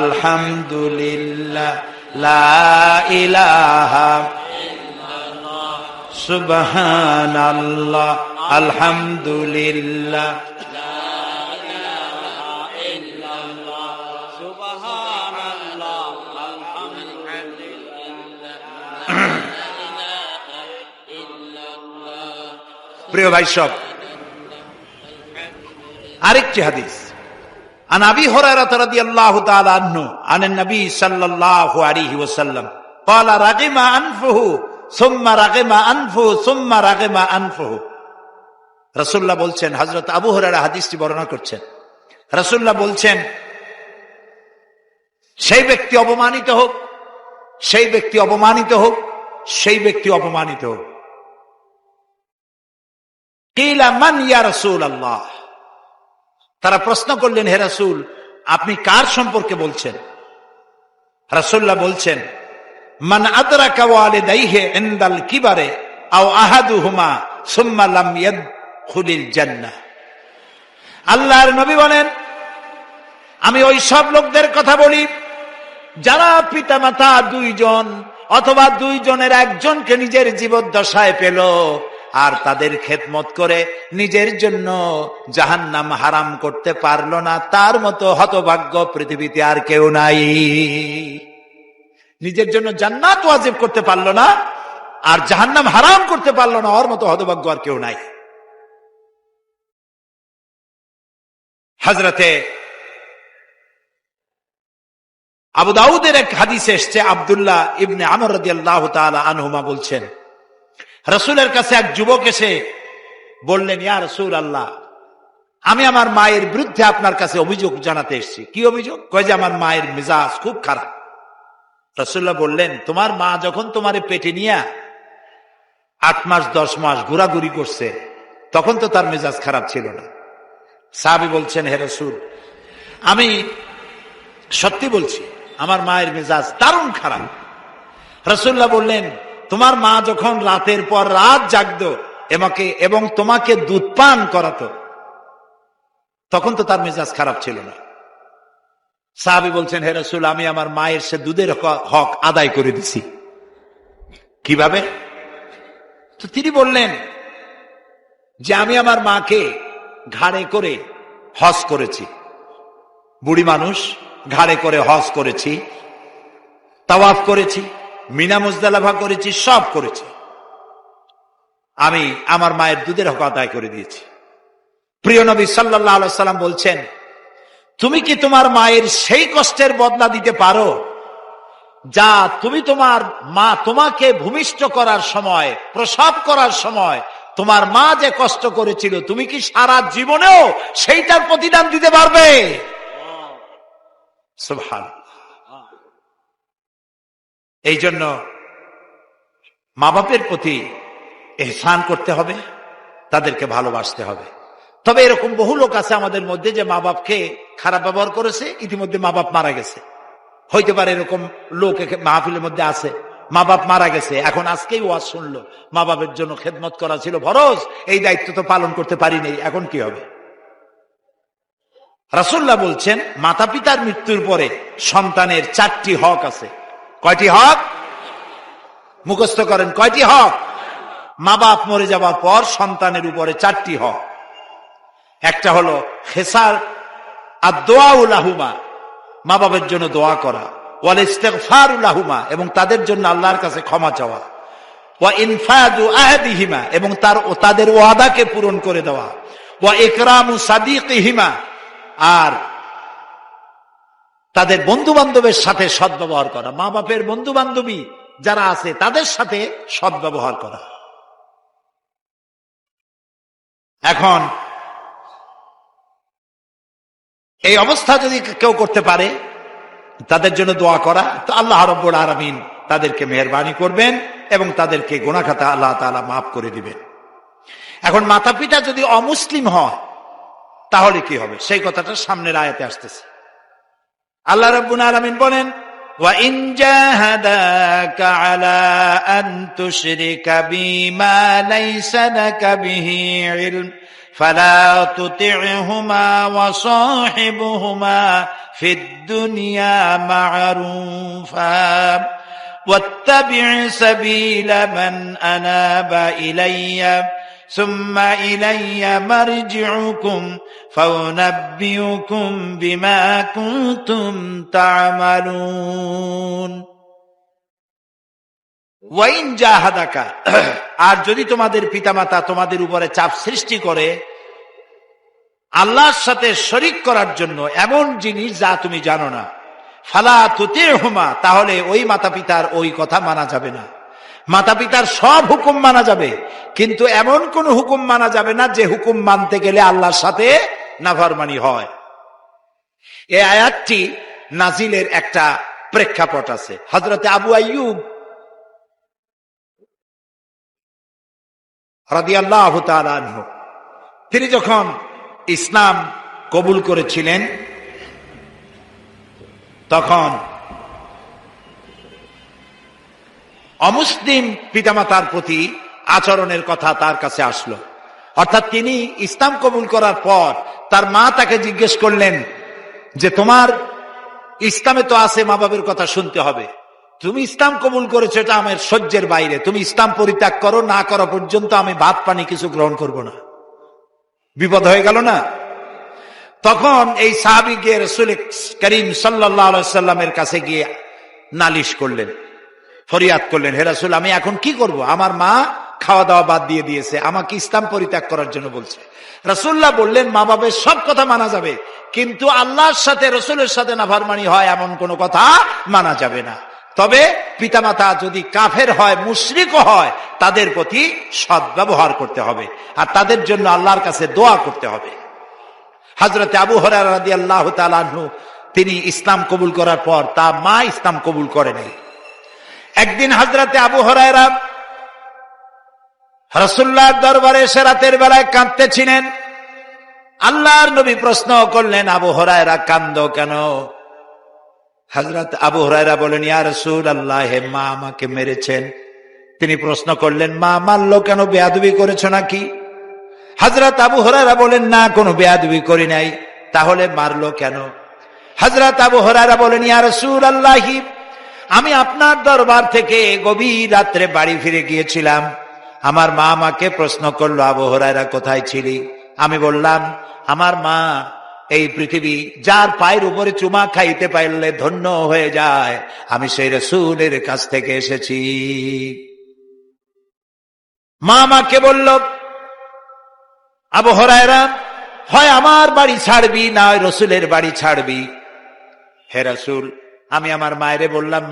আলহামদুলিল্লাহ, লা ইলাহা ইল্লাল্লাহ, সুবহানাল্লাহ, আলহামদুলিল্লাহ, লা ইলাহা ইল্লাল্লাহ, সুবহানাল্লাহ, আলহামদুলিল্লাহ। প্রিয় ভাই সব, আরেকটি হাদিস عن أبي هريرة رضي الله تعالى عنه عن النبي صلى الله عليه وسلم قال رغم أنفه ثم رغم أنفه ثم رغم أنفه। রাসূলুল্লাহ বলছেন, হযরত আবু হুরায়রা হাদিসটি বর্ণনা করছেন, রাসূলুল্লাহ বলছেন, সেই ব্যক্তি অপমানিত হোক, সেই ব্যক্তি অপমানিত হোক, সেই ব্যক্তি অপমানিত হোক। কিলা মান ইয়া রাসূলুল্লাহ, তারা প্রশ্ন করলেন, হে রাসূল, আপনি কার সম্পর্কে বলছেন? রাসূলুল্লাহ বলছেন, মান আদরাকা ওয়ালিদাইহি ইনদাল কিবারে আও আহাদুহুমা সুম্মা লাম ইয়াদখুলিল জান্নাহ। আল্লাহর নবী বলেন, আমি ওই সব লোকদের কথা বলি যারা পিতামাতা দুইজন অথবা দুইজনের একজনকে নিজের জীবদ্দশায় পেল আর তাদের খেদমত করে নিজের জন্য জাহান্নাম হারাম করতে পারলো না। তার মতো হতভাগ্য পৃথিবীতে আর কেউ নাই। নিজের জন্য জান্নাত ওয়াজিব করতে পারলো না আর জাহান্নাম হারাম করতে পারলো না, ওর মতো হতভাগ্য আর কেউ নাই। হযরতে আবু দাউদের এক হাদিসে এসেছে, আব্দুল্লাহ ইবনে আমর রাদিয়াল্লাহু তাআলা আনহুমা বলছেন, রাসূলের কাছে এক যুবক এসে বললেন, ইয়া রাসূলুল্লাহ, আমি আমার মায়ের বিরুদ্ধে আপনার কাছে অভিযোগ জানাতে এসেছি। কি অভিযোগ? কয় যে আমার মায়ের মেজাজ খুব খারাপ। রাসূলুল্লাহ বললেন, তোমার মা যখন তোমারে পেটে নিয়ে 8 মাস 10 মাস ঘোরাঘুরি করছে, তখন তো তার মেজাজ খারাপ ছিল না। সাহাবী বলছেন, হে রাসূল, আমি সত্যি বলছি, আমার মায়ের মেজাজ দারুণ খারাপ। রাসূলুল্লাহ বললেন, তোমার মা যখন রাতের পর রাত জাগতো এবং তোমাকে দুধ পান করাতো, তখন তো তার মেজাজ খারাপ ছিল না। সাহাবী বলছেন, হে রাসূল, আমি আমার মায়ের সে দুধের হক আদায় করে দিছি। কিভাবে? তো তিনি বললেন যে আমি আমার মাকে ঘাড়ে করে হজ করেছি, বুড়ি মানুষ, ঘাড়ে করে হজ করেছি, তাওয়াফ করেছি, মিনা মুজদালিফা করেছি, সব করেছি। আমি আমার মায়ের দুধের হক আদায় করে দিয়েছি। প্রিয় নবী সাল্লাল্লাহু আলাইহি সাল্লাম বলছেন, তুমি কি তোমার মায়ের সেই কষ্টের বদলা দিতে পারো যা তুমি তোমার মা তোমাকে ভূমিষ্ঠ করার সময়, প্রসব করার সময় তোমার মা যে কষ্ট করেছিল, তুমি কি সারা জীবনেও সেইটার প্রতিদান দিতে পারবে? সুবহানাল্লাহ। এই জন্য মা বাপের প্রতি ইহসান করতে হবে, তাদেরকে ভালোবাসতে হবে। তবে এরকম বহু লোক আছে আমাদের মধ্যে যে মা বাপকে খারাপ ব্যবহার করেছে, ইতিমধ্যে মা বাপ মারা গেছে। হইতে পারে এরকম লোক মাহফিলের মধ্যে আছে, মা বাপ মারা গেছে, এখন আজকেই ওয়াজ শুনলো, মা বাপের জন্য খেদমত করা ছিল ফরজ, এই দায়িত্ব তো পালন করতে পারি নাই, এখন কি হবে? রাসূলুল্লাহ বলছেন, মাতা পিতার মৃত্যুর পরে সন্তানের 4টি হক আছে। কয়টি হক? মুখস্থ করেন, কয়টি হক? মা বাপ মরে যাওয়ার পর সন্তানের উপরে 4টি হক। একটা হলো খেসার আদ-দুআউ লাহুমা, মা বাবার জন্য দোয়া করা, ওয়াল ইস্তিগফারু লাহুমা, এবং তাদের জন্য আল্লাহর কাছে ক্ষমা চাওয়া, ওয়া ইনফাদু আহদিহিমা, এবং তাদের ওয়াদাকে পূরণ করে দেওয়া, ওয়া ইকরামু সাদিকিহিমা, আর তাদের বন্ধু বান্ধবের সাথে সদ্ব্যবহার করা। মা বাপের বন্ধু বান্ধবী যারা আছে তাদের সাথে সদ্ব্যবহার করা। এখন এই অবস্থা যদি কেউ করতে পারে, তাদের জন্য দোয়া করা, তো আল্লাহ রাব্বুল আলামিন তাদেরকে মেহেরবানি করবেন এবং তাদেরকে গুনাহ খাতা আল্লাহ তাআলা মাফ করে দিবেন। এখন মাতা পিতা যদি অমুসলিম হয় তাহলে কি হবে, সেই কথাটা সামনের আয়াতে আসতেছে। আল্লাহ রাব্বুল আলামিন বলেন, ওয়া ইন জাহাদাকা আলা আন তুশরিকা বিমা লাইসা লাকা বিহি ইলম ফালা তুতি'হুমা ওয়া সাহিবহুমা ফিদ দুনিয়া মা'রুফা ওয়াত্তাবি' সাবিলা মান আনাবা ইলাইয়া সুম্মা ইলাইয়া মারজি'উকুম ফাউনাব্বিউকুম বিমা কুনতুম তা'মালুন। ওয়াইন জাহাদাকা, আর যদি তোমাদের পিতামাতা তোমাদের উপরে চাপ সৃষ্টি করে আল্লাহর সাথে শরীক করার জন্য এমন জিনিস যা তুমি জানো না, ফালা তুতি'হুমা, তাহলে ওই মাতা পিতার ওই কথা মানা যাবে না। মাতা পিতার সব হুকুম মানা যাবে, কিন্তু এমন কোন হুকুম মানা যাবে না যে হুকুম মানতে গেলে আল্লাহর সাথে নাফরমানি হয়। এই আয়াতটি নাজিলের একটা প্রেক্ষাপট আছে। হযরতে আবু আইয়ুব রাদিয়াল্লাহু তাআলা আনহু, তিনি যখন ইসলাম কবুল করেছিলেন তখন অমুসলিম পিতামাতার প্রতি আচরণের কথা তার কাছে আসলো। অর্থাৎ তিনি ইসলাম কবুল করার পর তার মা তাকে জিজ্ঞেস করলেন যে তোমার ইসলামে তো আছে মা বাবার কথা শুনতে হবে, তুমি ইসলাম কবুল করেছো, এটা আমার সহ্যের বাইরে, তুমি ইসলাম পরিত্যাগ করো, না করা পর্যন্ত আমি ভাত পানি কিছু গ্রহণ করব না। বিপদ হয়ে গেল না? তখন এই সাহাবী গিয়ে রাসূল করিম সাল্লাল্লাহু আলাইহি সাল্লামের কাছে গিয়ে নালিশ করলেন, ফরিয়াদ করলেন, হে রাসূল, আমি এখন কি করব? আমার মা খাওয়া দাওয়া বাদ দিয়ে দিয়েছে, আমাকে ইসলাম পরিত্যাগ করার জন্য বলছে। রাসূলুল্লাহ বললেন, মা বাবার সব কথা মানা যাবে, কিন্তু আল্লাহর সাথে রসুলের সাথে নাফরমানি হয় এমন কোনো কথা মানা যাবে না। তবে পিতামাতা যদি কাফের হয়, মুশরিকও হয়, তাদের প্রতি সদ্ব্যবহার করতে হবে আর তাদের জন্য আল্লাহর কাছে দোয়া করতে হবে। হযরতে আবু হুরায়রা রাদিয়াল্লাহু তাআলা আনহু, তিনি ইসলাম কবুল করার পর তার মা ইসলাম কবুল করে নাই। একদিন হযরতে আবু হুরায়রা রাসূলুল্লাহর দরবারে এসে রাতের বেলায় কাঁদতেছিলেন। আল্লাহর নবী প্রশ্ন করলেন, আবু হুরায়রা কাঁদো কেন? হযরত আবু হুরায়রা বলেন, ইয়া রাসূলুল্লাহ, হে মা আমাকে মেরেছেন। তিনি প্রশ্ন করলেন, মা মারলো কেন? বেয়াদবি করেছো নাকি? হযরত আবু হুরায়রা বলেন, না, কোনো বেয়াদবি করি নাই। তাহলে মারলো কেন? হযরত আবু হুরায়রা বলেন, ইয়া রাসূলুল্লাহ, আমি আপনার দরবার থেকে গভীর রাত্রে বাড়ি ফিরে গিয়েছিলাম। আমার মা আমাকে প্রশ্ন করলো, আবু হুরায়রা কোথায় ছিলি? আমি বললাম, আমার মা এই পৃথিবী যার পায়ের উপরে চুমা খাইতে পারলে ধন্য হয়ে যায়, আমি সেই রাসূলের কাছ থেকে এসেছি। মা আমাকে বলল, আবু হুরায়রা, হয় আমার বাড়ি ছাড়বি, না হয় রাসূলের বাড়ি ছাড়বি। হে রাসূল, আমি আমার মায়েরে বললাম,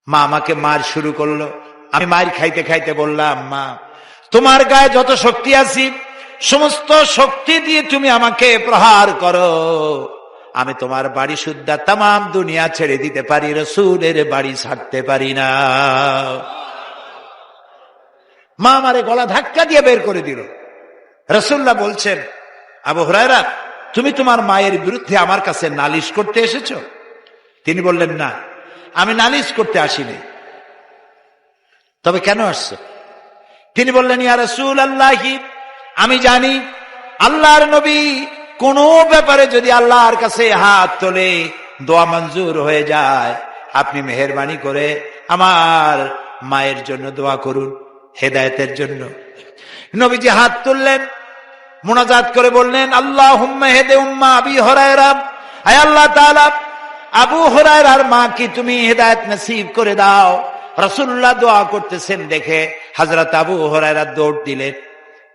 মা আমাকে মার শুরু করলো। আমি মার খাইতে খাইতে বললাম, মা তোমার গায়ে যত শক্তি আছে সমস্ত শক্তি দিয়ে তুমি আমাকে প্রহার করো, আমি তোমার বাড়ি সুদ্ধা তামাম দুনিয়া ছেড়ে দিতে পারি, রাসূলের বাড়ি ছাড়তে পারি না। মা আমারে গলা ধাক্কা দিয়ে বের করে দিল। রাসূলুল্লাহ বলছেন, আবু হুরায়রা, তুমি তোমার মায়ের বিরুদ্ধে আমার কাছে নালিশ করতে এসেছো? তিনি বললেন, না, আমি নালিশ করতে আসিনি। তবে কেন আসছো? তিনি বললেন, ইয়া রাসূলুল্লাহ, আমি জানি আল্লাহর নবী কোন ব্যাপারে যদি আল্লাহর কাছে হাত তোলে দোয়া মঞ্জুর হয়ে যায়, আপনি মেহেরবানি করে আমার মায়ের জন্য দোয়া করুন, হেদায়েতের জন্য। নবীজি হাত তুললেন, মুনাজাত করে বললেন, আল্লাহুম্মা হেদে উম্মা আবি হুরায়রা, আয় আল্লাহ তাআলা, আবু হুরায়রার মা কি তুমি হেদায়েত নসিব করে দাও। রাসূলুল্লাহ দোয়া করতেছেন দেখে হযরত আবু হুরায়রা দৌড় দিলেন।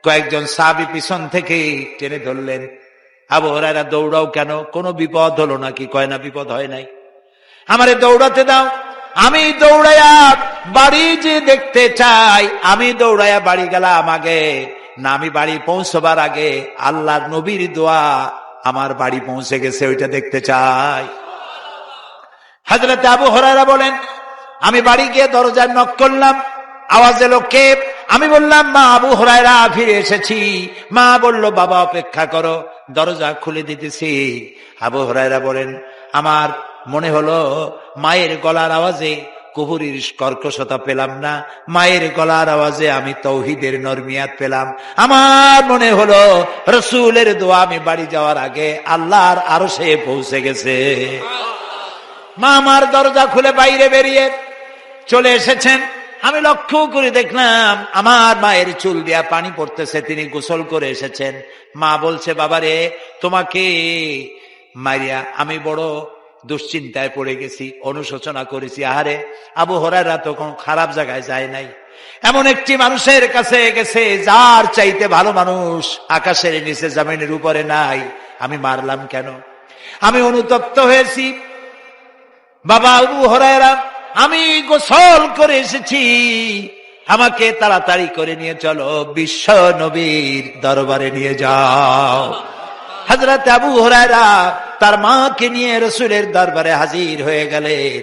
কয়েকজন সাহাবী পিছন থেকে টেনে ধরলেন। আবু হুরায়রা, দৌড়াও কেন? কোনো বিপদ হলো নাকি? কয় না, বিপদ হয় নাই, আমারে দৌড়াতে দাও। আমি দৌড়াইয়া বাড়ি যে দেখতে চাই। আমি দৌড়াইয়া বাড়ি গেলাম আগে না, আমি বাড়ি পৌঁছবার আগে আল্লাহর নবীর দোয়া আমার বাড়ি পৌঁছে গেছে, ওইটা দেখতে চাই। হযরত আবু হুরায়রা বলেন, আমি বাড়ি গিয়ে দরজায় নক করলাম, আওয়াজ এলো, কে? আমি বললাম, মা আবু হুরায়রা, ফিরে এসেছি। মা বলল, বাবা অপেক্ষা করো, দরজা খুলে দিতেছি। আবু হুরায়রা বলেন, আমার মনে হলো মায়ের গলার আওয়াজে কুহুরির কর্কশতা পেলাম না, মায়ের গলার আওয়াজে আমি তৌহিদের নরমিয়াত পেলাম। আমার মনে হলো রসুলের দোয়া আমি বাড়ি যাওয়ার আগে আল্লাহর আরশে পৌঁছে গেছে। মা আমার দরজা খুলে বাইরে বেরিয়ে চলে এসেছেন। আমি লক্ষ্য করে দেখলাম আমার মায়ের চুল দিয়া পানি পড়তেছে, তিনি গোসল করে এসেছেন। মা বলছে, বাবারে তোমাকে মারিয়া আমি বড় দুশ্চিন্তায় পড়ে গেছি, অনুশোচনা করেছি। আহারে, আবু হুরায়রা তো কোন খারাপ জায়গায় যায় নাই, এমন একটি মানুষের কাছে গেছে যার চাইতে ভালো মানুষ আকাশের নিচে জমিনের উপরে নাই, আমি মারলাম কেন? আমি অনুতপ্ত হয়েছি। বাবা আবু হুরায়রা, আমি গোসল করে এসেছি, আমাকে তাড়াতাড়ি করে নিয়ে চলো, বিশ্ব নবীর দরবারে নিয়ে যাও। হযরত আবু হুরায়রা তার মাকে নিয়ে রাসূলের দরবারে হাজির হয়ে গেলেন।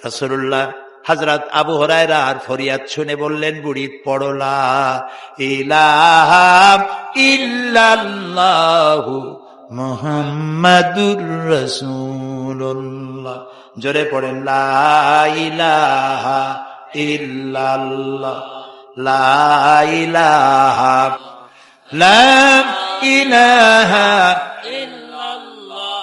রাসূলুল্লাহ হযরত আবু হুরায়রার ফরিয়াদ শুনে বললেন, বুড়ি পড়ো লা ইলাহা ইল্লাল্লাহু মুহাম্মাদুর রাসূলুল্লাহ। জোরে পড়েন, লা ইলাহা ইল্লাল্লাহ, লা ইলাহা, লা ইলাহা ইল্লাল্লাহ,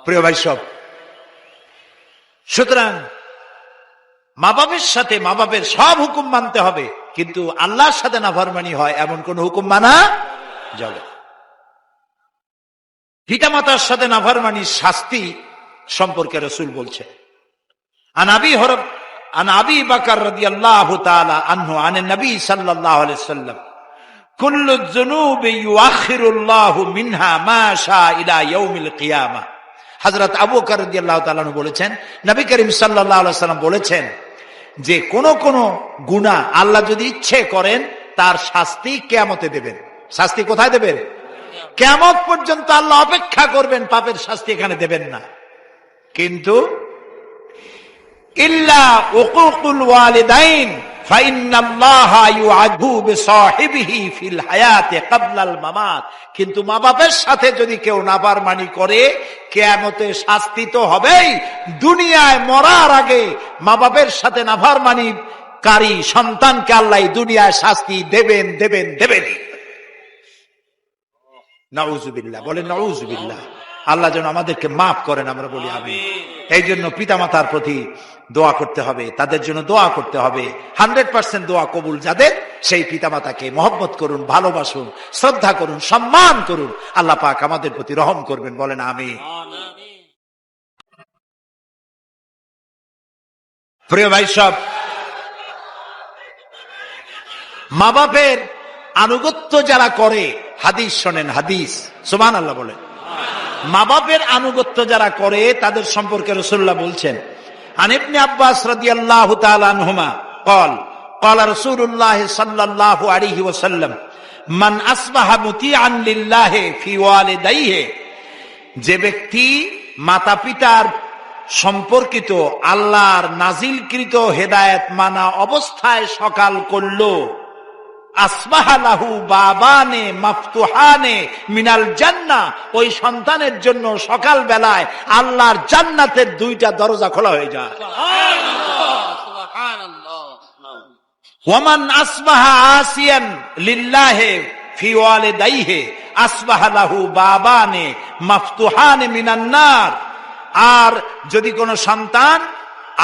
প্রিয় ভাই সব। সুতরাং মা বাপের সাথে মা বাপের সব হুকুম মানতে হবে, কিন্তু আল্লাহর সাথে নাফরমানি হয় এমন কোন হুকুম মানা যাবে। পিতামাতার সাথে নাফরমানির শাস্তি সম্পর্কে রাসূল বলছে, আন আবি বকর রাদিয়াল্লাহু তাআলা আনহু আন নবী সাল্লাল্লাহু আলাইহি ওয়াসাল্লাম, কুল্লু যুনুবি ইউআখিরুল্লাহু মিনহা মা শা ইলা ইয়াউমিল কিয়ামা। হযরত আবু বকর রাদিয়াল্লাহু তাআলা বলেছেন, নবী করিম সাল্লাল্লাহু আলাইহি ওয়াসাল্লাম বলেছেন যে কোন কোন গুনাহ আল্লাহ যদি ইচ্ছে করেন তার শাস্তি কিয়ামতে দেবেন। শাস্তি কোথায় দেবেন? কিয়ামত পর্যন্ত আল্লাহ অপেক্ষা করবেন, পাপের শাস্তি এখানে দেবেন না। কিন্তু ইল্লা উকুকুল ওয়ালিদাইন ফাইন্নাল্লাহা ইউআযিবু বিসাহিবিহি ফিল হায়াতি ক্বাবলাল মামাত। কিন্তু মা বাপের সাথে যদি কেউ নাফরমানি করে কিয়ামতে শাস্তি তো হবেই, দুনিয়ায় মরার আগে মা বাপের সাথে নাফরমানি কারী সন্তানকে আল্লাহ দুনিয়ায় শাস্তি দেবেন দেবেন দেবেনই। নাউযুবিল্লাহ, বলেন নাউযুবিল্লাহ। আল্লাহ যেন আমাদেরকে মাফ করেন, আমরা বলি আমিন। এই জন্য পিতামাতার প্রতি দোয়া করতে হবে, তাদের জন্য দোয়া করতে হবে। 100% দোয়া কবুল যাদের, সেই পিতামাতাকে মহব্বত করুন, ভালোবাসুন, শ্রদ্ধা করুন, সম্মান করুন। আল্লাহ পাক আমাদের প্রতি রহম করবেন, বলেন আমিন। প্রিয় ভাই সব, মা বাপের আনুগত্য যারা করে, হাদিস শোনেন, হাদিস, সুবহানাল্লাহ বলেন। মা বাপের আনুগত্য যারা করে তাদের সম্পর্কে রাসূলুল্লাহ বলছেন, আন ইবনে আব্বাস রাদিয়াল্লাহু তাআলা আনহুমা قال قال رسول الله صلى الله عليه وسلم من اصبح مطيعا لله في والديه, যে ব্যক্তি মাতা পিতার সম্পর্কিত আল্লাহর নাজিলকৃত হেদায়েত মানা অবস্থায় সকাল করলো, আসবাহা লাহু বাবানে মাফতুহানে মিনাল জান্নাহ, ওই সন্তানের জন্য সকাল বেলায় আল্লাহর জান্নাতের দুইটা দরজা খোলা হয়ে যায়। ওয়ামান আসবাহা আসিয়ান লিল্লাহি ফি ওয়ালিদাইহি আসবাহা লাহু বাবানে মাফতুহানে মিনান নার, আর যদি কোন সন্তান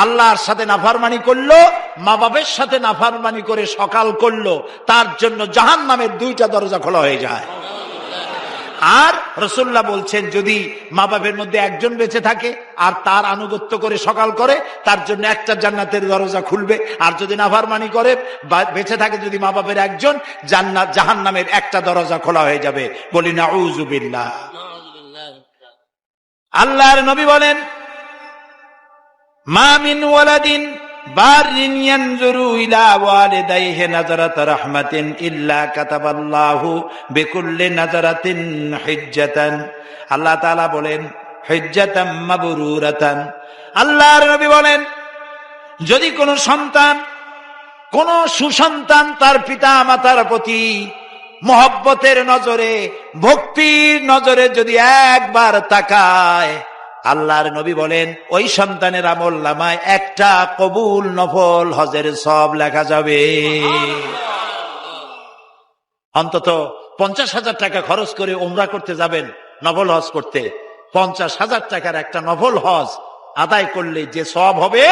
আল্লাহর সাথে নাফরমানি করলো, মা বাপের সাথে নাফরমানি করে সকাল করলো, তার জন্য জাহান্নামের দুইটা দরজা খোলা হয়ে যায়। আর রাসূলুল্লাহ বলছেন, যদি মা বাপের মধ্যে একজন বেঁচে থাকে আর তার আনুগত্য করে সকাল করে, তার জন্য একটা জান্নাতের দরজা খুলবে। আর যদি নাফরমানি করে বেঁচে থাকে যদি মা বাপের একজন, জান্নাত জাহান্নামের একটা দরজা খোলা হয়ে যাবে। বলি নাউযুবিল্লাহ। আল্লাহর নবী বলেন, মা মিন ওয়ালাদিন বারিন ইয়ানজুরু ইলা ওয়ালিদাইহি নাযরাতা রাহমাতিন ইল্লা কাতাবাল্লাহু বিকুল্লি নাযরাতিন হিজ্জাতান। আল্লাহ তাআলা বলেন হিজ্জাতাম মাবরুরাতান। আল্লাহর নবী বলেন, যদি কোন সন্তান, কোন সুসন্তান তার পিতা মাতার প্রতি মহব্বতের নজরে, ভক্তির নজরে যদি একবার তাকায়, আল্লাহর নবী বলেন ওই সন্তানের আমল নামায় একটা কবুল নফল হজের সব লেখা যাবে। অন্তত 50,000 টাকা খরচ করে উমরা করতে যাবেন, নফল হজ করতে, 50,000 টাকার একটা নফল হজ আদায় করলে যে সওয়াব হবে,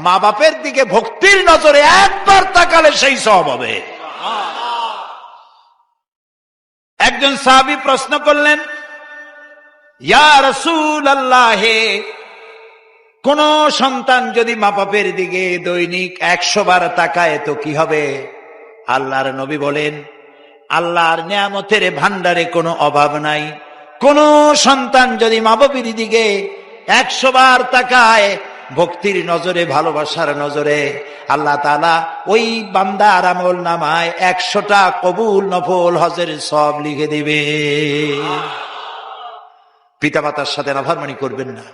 মা বাপের দিকে ভক্তির নজরে একবার তাকালে সেই সওয়াব হবে। একজন সাহাবী প্রশ্ন করলেন, ইয়া রাসূলুল্লাহ, কোন সন্তান যদি মা বাপের দিকে দৈনিক 100 বার তাকায় তো কি হবে? আল্লাহর নবী বলেন, আল্লাহর নিয়ামতের ভান্ডারে কোনো অভাব নাই। কোন সন্তান যদি মা বাপের দিকে 100 বার তাকায় ভক্তির নজরে, ভালোবাসার নজরে, আল্লাহ তাআলা ওই বান্দার আমল নামায় 100টা কবুল নফল হজের সব লিখে দিবে। পিতামাতার সাথে নাফরমানি করবেন না।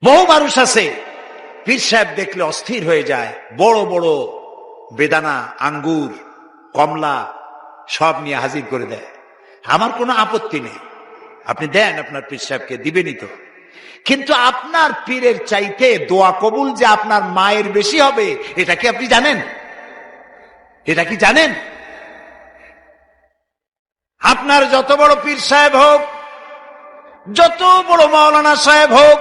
বহু মানুষ আছে পীর সাহেব দেখলে অস্থির হয়ে যায়, বড় বড় বেদানা, আঙ্গুর, কমলা সব নিয়ে হাজির করে দেয়। আমার কোনো আপত্তি নেই, আপনি দেন, আপনার পীর সাহেবকে দিবেনই তো। কিন্তু আপনার পীরের চাইতে দোয়া কবুল যে আপনার মায়ের বেশি হবে, এটা কি আপনি জানেন? এটা কি জানেন? আপনার যত বড় পীর সাহেব হোক, যত বড় মাওলানা সাহেব হোক,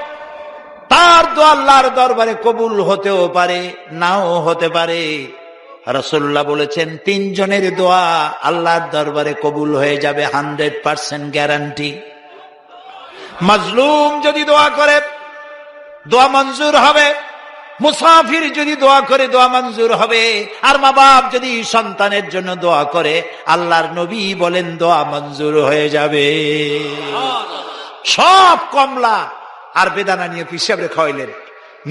তার দোয়া আল্লাহর দরবারে কবুল হতেও পারে, নাও হতে পারে। রাসূলুল্লাহ বলেছেন 3 জনের দোয়া আল্লাহর দরবারে কবুল হয়ে যাবে, 100% গ্যারান্টি। মাজলুম যদি দোয়া করে দোয়া মঞ্জুর হবে, মুসাফির যদি দোয়া করে দোয়া মঞ্জুর হবে, আর মা বাপ যদি সন্তানের জন্য দোয়া করে, আল্লাহর নবী বলেন দোয়া মঞ্জুর হয়ে যাবে। সব কমলা আর বেদানা নিয়ে পীর সাহেবরে খাওয়াইলেন,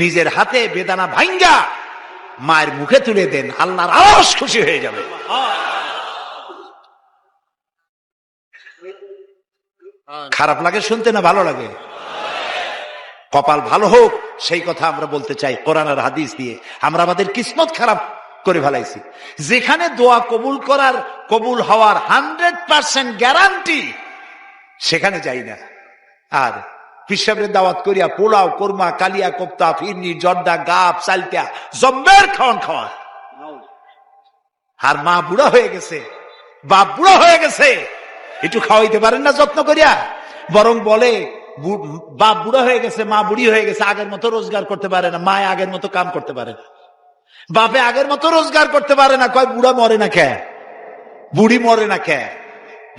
নিজের হাতে বেদানা ভাঙ্গা মায়ের মুখে তুলে দেন, আল্লাহর আরশ খুশি হয়ে যাবে। খারাপ লাগে শুনতে না ভালো লাগে? কপাল ভালো হোক সেই কথা আমরা বলতে চাই কোরআন আর হাদিস দিয়ে। আমরা আমাদের কিসমত খারাপ করে ফেলাইছি। যেখানে দোয়া কবুল করার, কবুল হওয়ার 100% গ্যারান্টি, সেখানে যাই না। আর পীর সাহেবের দাওয়াত করিয়া পোলাও, কোরমা, কালিয়া কোপ্তা, ফিরনি, জর্দা, গাপ, চালটা জম্বের খাওয়ান খাওয়া। আর মা বুড়া হয়ে গেছে, বাপ বুড়া হয়ে গেছে, একটু খাওয়াইতে পারেন না যত্ন করিয়া? বরং বলে বাপ বুড়া হয়ে গেছে, মা বুড়ি হয়ে গেছে, আগের মতো রোজগার করতে পারে না, মায়ে আগের মতো কাম করতে পারে না, বাপে আগের মতো রোজগার করতে পারে না। কয় বুড়া মরে না কে, বুড়ি মরে না কে?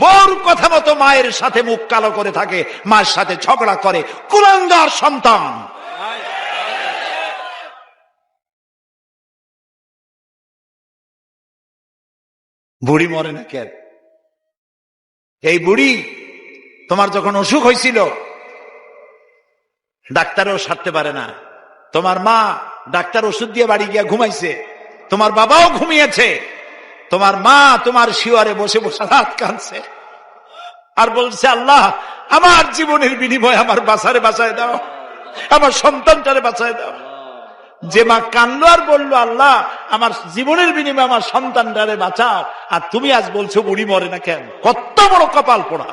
বড় কথা মতো মায়ের সাথে মুখ কালো করে থাকে, মায়ের সাথে ঝগড়া করে, কুলাঙ্গার সন্তান। বুড়ি মরে না কে? এই বুড়ি তোমার যখন অসুখ হয়েছিল ডাক্তারও সারতে পারে না, তোমার মা ডাক্তার ওষুধ দিয়ে বাড়ি গিয়া ঘুমাইছে, তোমার বাবাও ঘুমিয়েছে, তোমার মা তোমার শিওরে বসে বসে রাত কাঁদছে আর বলছে, আল্লাহ আমার জীবনের বিনিময়ে আমার বাসারে বাঁচায় দাও, আমার সন্তানটারে বাঁচায় দাও। যে মা কানলো আর বললো, আল্লাহ আমার জীবনের বিনিময়ে আমার সন্তানটারে বাঁচাও, আর তুমি আজ বলছো বুড়ি মরে না কেন? কত বড় কপাল পোড়া,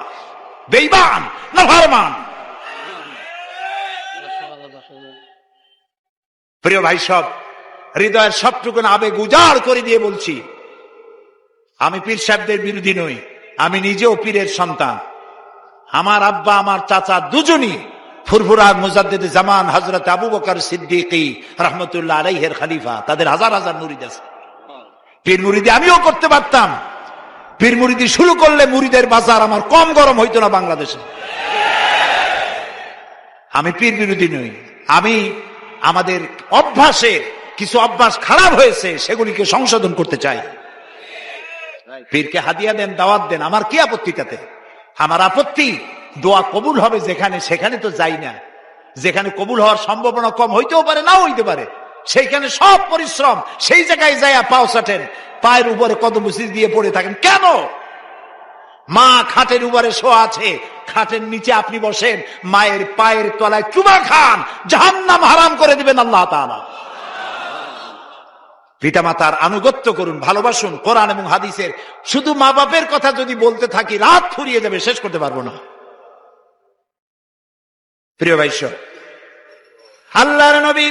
বেঈমান, নাফরমান। প্রিয় ভাই সব, হৃদয়ের সবটুকু আবেগ উজাড় করে দিয়ে বলছি, আমি পীর সাহেবদের বিরোধী নই, আমি নিজেও পীরের সন্তান। আমার আব্বা, আমার চাচা দুজনই ফুরফুরা মুজাদ্দিদ জামান হযরত আবু বকর সিদ্দিকী রাহমাতুল্লাহ আলাইহির খলিফা। তাদের হাজার হাজার মুরিদ আছে। পীর মুরিদি আমিও করতে পারতাম। পীর মুরিদি শুরু করলে মুরিদের বাজার আমার কম গরম হইতো না বাংলাদেশে। আমি পীর বিরোধী নই, আমি আমাদের অভ্যাসে কিছু অভ্যাস খারাপ হয়েছে সেগুলিকে সংশোধন করতে চাই। পীরকে হাদিয়া দেন, দাওয়াত দেন, আমার কি আপত্তি তাতে? আমার আপত্তি দোয়া কবুল হবে যেখানে, সেখানে তো যাই না। যেখানে কবুল হওয়ার সম্ভাবনা কম হইতেও পারে, নাও হইতে পারে, সেইখানে সব পরিশ্রম, সেই জায়গায় যাইয়া পাও চাটেন, পায়ের উপরে কদম দিয়ে পড়ে থাকেন কেন? মা খাটের উপরে শোয়া আছে, খাটের নিচে আপনি বসেন, মায়ের পায়ের তলায় চুমা খান, জাহান্নাম হারাম করে দিবেন আল্লাহ তাআলা। পিতামাতার আনুগত্য করুন, ভালোবাসুন। কোরআন এবং হাদিসের শুধু মা বাপের কথা যদি বলতে থাকি রাত ফুরিয়ে যাবে, শেষ করতে পারবো না। প্রিয় ভাই, আল্লাহর নবী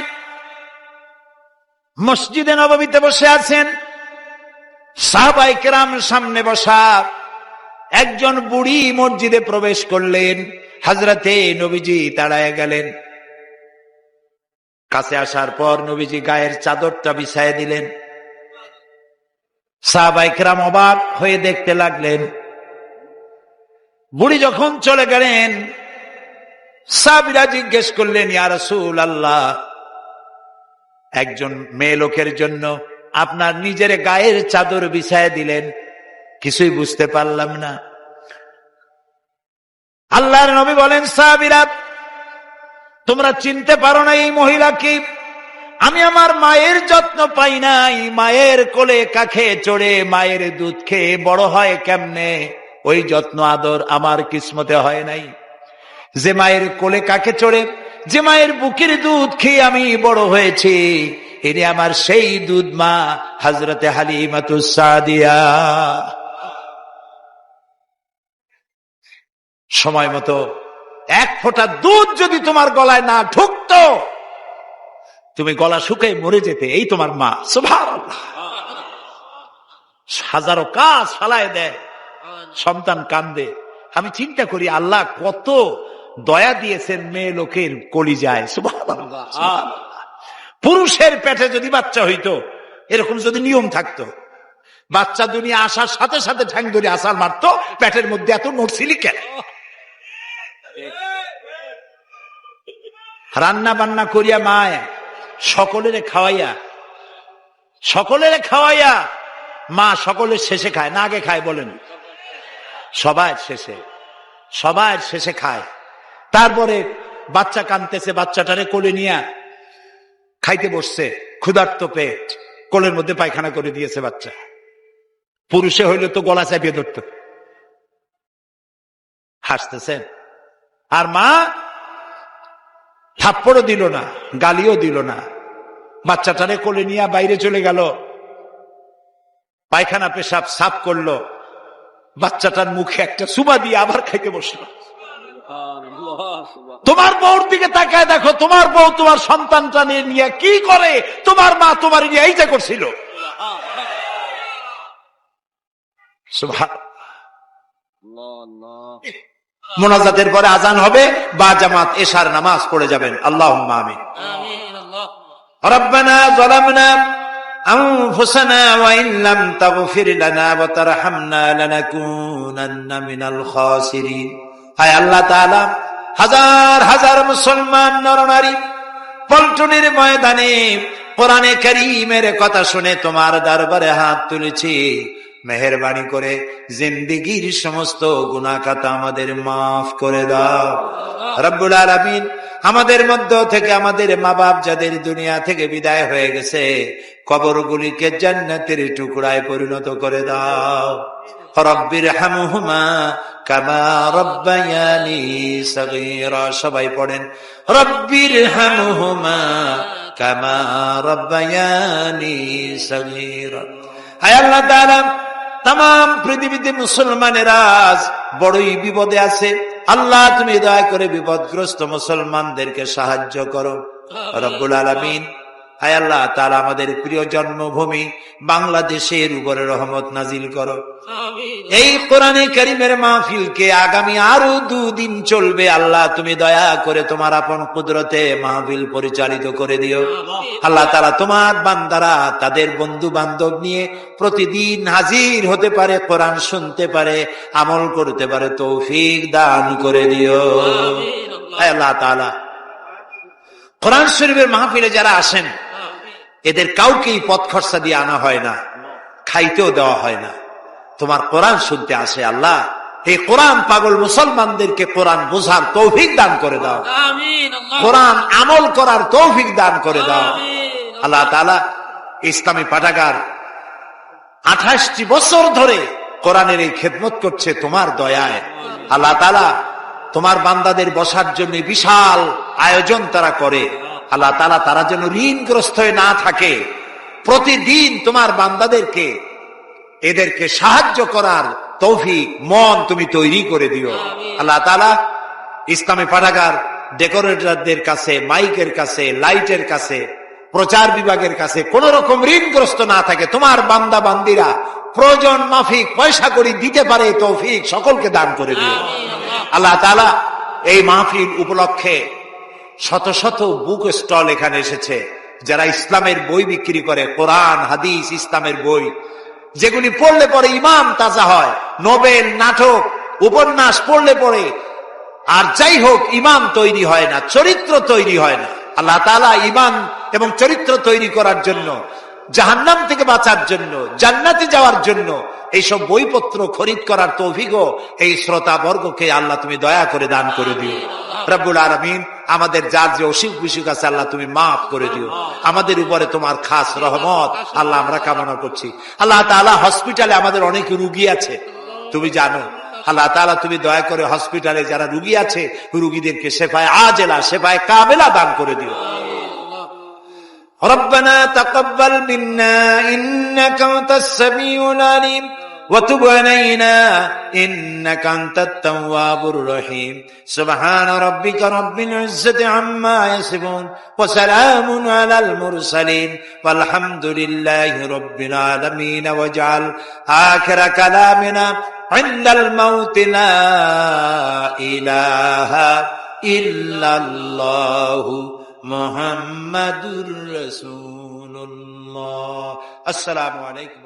মসজিদে নববীতে বসে আছেন, সাহাবায়ে কেরাম সামনে বসা। একজন বুড়ি মসজিদে প্রবেশ করলেন, হযরতে নবীজি তাড়ায় গেলেন। কাছে আসার পর নবীজি গায়ের চাদরটা বিছায় দিলেন। সাহাবায়ে কেরাম অবাক হয়ে দেখতে লাগলেন। বুড়ি যখন চলে গেলেন, সাহাবীরা জিজ্ঞেস করলেন, ইয়া রাসূলুল্লাহ, একজন মেয়ে লোকের জন্য আপনার নিজের গায়ের চাদর বিছায় দিলেন, কিছুই বুঝতে পারলাম না। আল্লাহর নবী বলেন, সাহাবীরা, তোমরা চিনতে পারো না এই মহিলাকে? আমি আমার মায়ের যত্ন পাই নাই। মায়ের কোলে কাখে চড়ে মায়ের দুধ খেয়ে বড় হয় কেমনে, ওই যত্ন আদর আমার কিসমতে হয় নাই। যে মায়ের কোলে কাকে চড়ে, যে মায়ের বুকের দুধ খেয়ে আমি বড় হয়েছি, এনে আমার সেই দুধ মা হযরতে হালিমাতুস সাদিয়া। সময় মতো এক ফোঁটা দুধ যদি তোমার গলায় না ঢুকতো, তুমি গলা শুকিয়ে মরে যেতে। এই তোমার মা। সুবহানাল্লাহ। হাজারো কাজ ফালায় দেয়, সন্তান কান্দে। আমি চিন্তা করি, আল্লাহ কত দয়া দিয়েছেন মেয়ে লোকের কলিজায়। সুবহানাল্লাহ। পুরুষের পেটে যদি বাচ্চা হইতো, এরকম যদি নিয়ম থাকতো, বাচ্চা দুনিয়া আসার সাথে সাথে ঠ্যাং ধরে আসার মারতো, পেটের মধ্যে এত নড়ছিলি কেন? রান্না বান্না করিয়া মায় সকলের খাওয়াইয়া মা সকলের শেষে খায় না আগে খায়? বলেন, সবার শেষে খায়। তারপরে বাচ্চা কাঁদতেছে, বাচ্চাটারে কোলে নিয়ে খাইতে বসছে, ক্ষুধার্ত পেট, কোলের মধ্যে পায়খানা করে দিয়েছে বাচ্চা। পুরুষে হইলে তো গলা চাপিয়ে ধরত। হাসতেছেন। আর মা থাপ্পড়ও দিল না, গালিও দিল না, বাচ্চাটারে কোলে নিয়ে বাইরে চলে গেল, পায়খানা পেশাব সাফ করলো, বাচ্চাটার মুখে একটা সুবা দিয়ে আবার খাইতে বসলো। তোমার বউর দিকে তাকায় দেখো, তোমার বউ তোমার সন্তানটা নিয়ে কি করে, তোমার মা তোমার নিয়ে এইটা করছিল। মোনাজাতের পরে আজান হবে, বা জামাত এশার নামাজ পড়ে যাবেন। আল্লাহুম্মা আমিন। রব্বানা যালামনা আনফুসানা ওয়া ইন লাম তাগফির লানা ওয়া তারহামনা লানাকুনান্না মিনাল খাসিরিন। হায় আল্লাহ তাআলা, হাজার হাজার মুসলমান নরনারী পল্টনের ময়দানে কোরআনে কারীমের কথা শুনে তোমার দরবারে হাত তুলেছি। মেহেরবানি করে জিন্দেগীর সমস্ত গুনাহ খাতা আমাদের মাফ করে দাও রব্বুল আলামিন। আমাদের মধ্য থেকে আমাদের মা বাপ যাদের দুনিয়া থেকে বিদায় হয়ে গেছে, কবরগুলিকে জান্নাতের টুকরায় পরিণত করে দাও। রব্বির হামহুমা কামা রব্বায়ানি সগীরা। সবাই পড়েন, রব্বির হামহুমা কামা রব্বায়ানি সগীরা। হায় আল্লাহ তাআলা, তাম পৃথিবীতে মুসলমানেরা আজ বড়ই বিপদে আছে। আল্লাহ তুমি দয়া করে বিপদগ্রস্ত মুসলমানদেরকে সাহায্য করো রব্বুল আলামিন। হায় আল্লাহ তাআলা, আমাদের প্রিয় জন্মভূমি বাংলাদেশের উপরে রহমত নাজিল করো। এই কোরআনে কারীমের মাহফিলকে আগামী আরো 2 দিন চলবে। আল্লাহ তুমি দয়া করে তোমার আপন কুদরতে মাহফিল পরিচালিত করে দিও। আল্লাহ তাআলা, তোমার বান্দারা তাদের বন্ধু বান্ধব নিয়ে প্রতিদিন হাজির হতে পারে, কোরআন শুনতে পারে, আমল করতে পারে, তৌফিক দান করে দিও। হায় আল্লাহ তাআলা, কোরআন শরীফের মাহফিলে যারা আসেন, এদের কাউকেই পথ খরচা দিয়ে আনা হয় না, খাইতেও দেওয়া হয় না, তোমার কোরআন শুনতে আসে। আল্লাহ, এই কোরআন পাগল মুসলমানদেরকে কোরআন বোঝার তৌফিক দান করে দাও, কোরআন আমল করার তৌফিক দান করে দাও। আল্লাহ তাআলা, ইসলামী পাঠাগার 28টি বছর ধরে কোরআনের এই খেদমত করছে তোমার দয়ায়। আল্লাহ তাআলা, তোমার বান্দাদের বসার জন্য বিশাল আয়োজন তারা করে। আল্লাহ তাআলা, তারা যেন ঋণগ্রস্ত হয়ে না থাকে, প্রতিদিন তোমার বান্দাদেরকে এদেরকে সাহায্য করার তৌফিক মন তুমি তৈরি করে দিও। আল্লাহ তাআলা, ইসলামী পাঠাগার ডেকোরেটরদের কাছে, মাইকের কাছে, লাইটের কাছে, প্রচার বিভাগের কাছে কোন রকম ঋণগ্রস্ত না থাকে, তোমার বান্দা বান্দিরা প্রয়োজন মাফিক পয়সা করি দিতে পারে, তৌফিক সকলকে দান করে দিও। আল্লাহ তাআলা এই মাহফিল উপলক্ষে শত শত বুক স্টল এখানে এসেছে, যারা ইসলামের বই বিক্রি করে, কোরআন হাদিস ইসলামের বই, যেগুলি পড়লে পরে ইমান তাজা হয়। নোবেল, নাটক, উপন্যাস পড়লে পরে আর যাই হোক ইমান তৈরি হয় না, চরিত্র তৈরি হয় না। আল্লাহ তাআলা ইমান এবং চরিত্র তৈরি করার জন্য, জাহান্নাম থেকে বাঁচার জন্য, জান্নাতে যাওয়ার জন্য এইসব বইপত্র খরিদ করার তৌফিকও এই শ্রোতা বর্গকে আল্লাহ তুমি দয়া করে দান করে দিও। রব্বুল আলামিন, আমাদের যার যে অসুখ বিসুখ আছে আল্লাহ তুমি মাফ করে দিও। আমাদের উপরে তোমার খাস রহমত আল্লাহ আমরা কামনা করছি। আল্লাহ তাআলা, হসপিটালে আমাদের অনেক রুগী আছে, তুমি জানো। আল্লাহ তাআলা তুমি দয়া করে হসপিটালে যারা রুগী আছে, রুগীদেরকে শেফায়ে আজেলা, শেফায়ে কামেলা দান করে দিও। ربنا تقبل منا إنك أنت السميع العليم وتب علينا إنك أنت التواب الرحيم سبحان ربك رب العزة عما يصفون وسلام على المرسلين والحمد لله رب العالمين واجعل آخر كلامنا عند الموت لا إله إلا الله মুহাম্মাদুর রাসূলুল্লাহ। আসসালামু আলাইকুম।